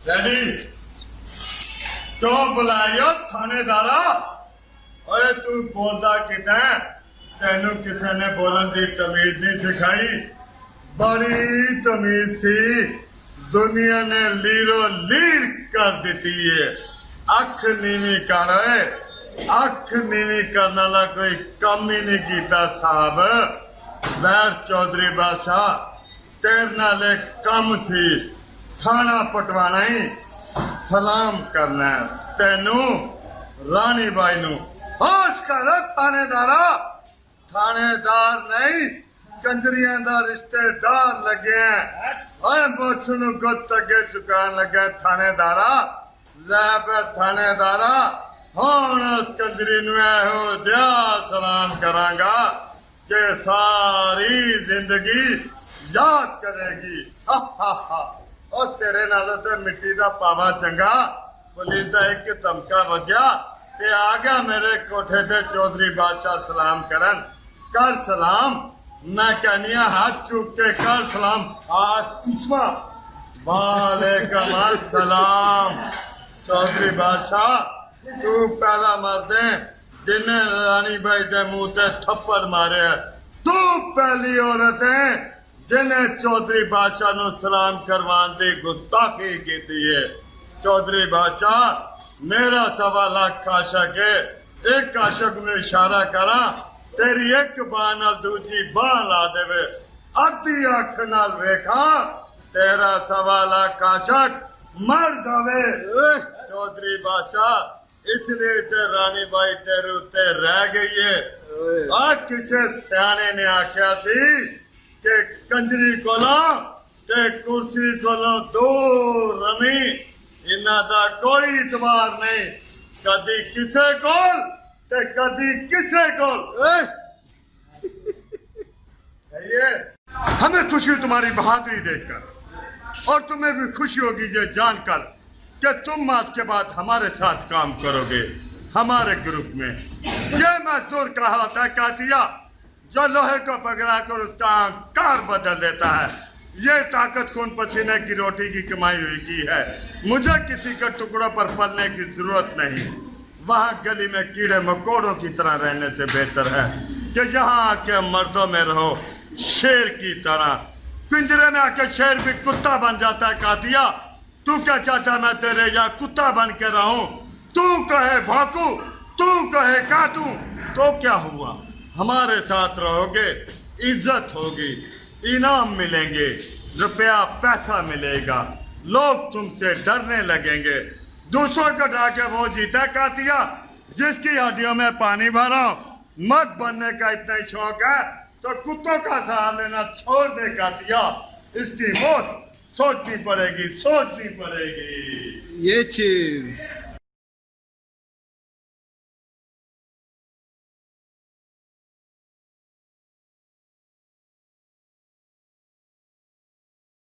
Ready क्यों बुलायो थानेदारा? अरे तू बोलता कितना? तेनू किसी ने बोलन की तमीज नहीं सिखाई? बड़ी तमीज सी दुनिया ने लीरो लीर कर दी है। अख नीवी कर अख नीवी करने वाला कोई कम ही नहीं किया साहब। वैर चौधरी बादशाह तेरे नाले कम सी थाना पटवाना ही सलाम करना तेनू रानी बाई नू। होश कर थानेदारा, थानेदार नहीं कंजरिया दा रिश्तेदार लगे हैं। मुछ नू गुत अगे चुकान लगे थानेदारा। लै फिर थानेदारा हुण उस कंजरी नू एहो जिहा सलाम करांगा कि सारी जिंदगी याद करेगी। हा हा हा। और तेरे नालों तो मिट्टी का पावा चंगा। पुलिस का एक धमका वजया ते आ गया मेरे कोठे ते चौधरी बादशाह सलाम करन। कर सलाम, मैं कहनी हाथ चूक के कर सलाम। पिछवा वालेकुम सलाम। चौधरी बादशाह तू पहला मर्द है जिन्हें रानी बाई के मुंह ते थप्पड़ मारे। तू पहली औरत है जिन्हें चौधरी बादशाह नु सलाम करवाने की गुस्ताखी की है। चौधरी बादशाह मेरा 1.25 लाख आशक है। एक आशक में इशारा करा तेरी एक बाह नाल दूजी बाह ला देवे। अद्धी अख नाल वेखा तेरा 1.25 लाख आशक मर जावे। चौधरी बादशाह इसलिए ते रानी बाई तेरे उत्ते रह गई है। आ किसे सियाने ने आख्या सी के कंजरी कोला ते कुर्सी कोला दूर रमी। इन्हां दा कोई इतबार नहीं। कदी किसे कोल ते कदी किसे कोल। ये हमें खुशी तुम्हारी बहादुरी देखकर और तुम्हें भी खुशी होगी ये जानकर कि तुम आज के बाद हमारे साथ काम करोगे हमारे ग्रुप में। ये मजदूर कहा था कह दिया जो लोहे को पकड़ा कर उसका आकार बदल देता है। ये ताकत खून पसीने की रोटी की कमाई हुई की है। मुझे किसी के टुकड़ों पर पलने की जरूरत नहीं। वहाँ गली में कीड़े मकोड़ों की तरह रहने से बेहतर है कि यहाँ आके मर्दों में रहो शेर की तरह। पिंजरे में आके शेर भी कुत्ता बन जाता है। कातिया तू क्या चाहता मैं तेरे यहाँ कुत्ता बन के रहूं? तू कहे भाकू, तू कहे काटू तो क्या हुआ? हमारे साथ रहोगे इज्जत होगी, इनाम मिलेंगे, रुपया पैसा मिलेगा, लोग तुमसे डरने लगेंगे। दूसरों को डरा के वो जीता कातिया जिसकी हड्डियों में पानी भरा। मत बनने का इतना ही शौक है तो कुत्तों का सहारा लेना छोड़ दे कातिया। इसकी मौत सोचनी पड़ेगी, सोचनी पड़ेगी। ये चीज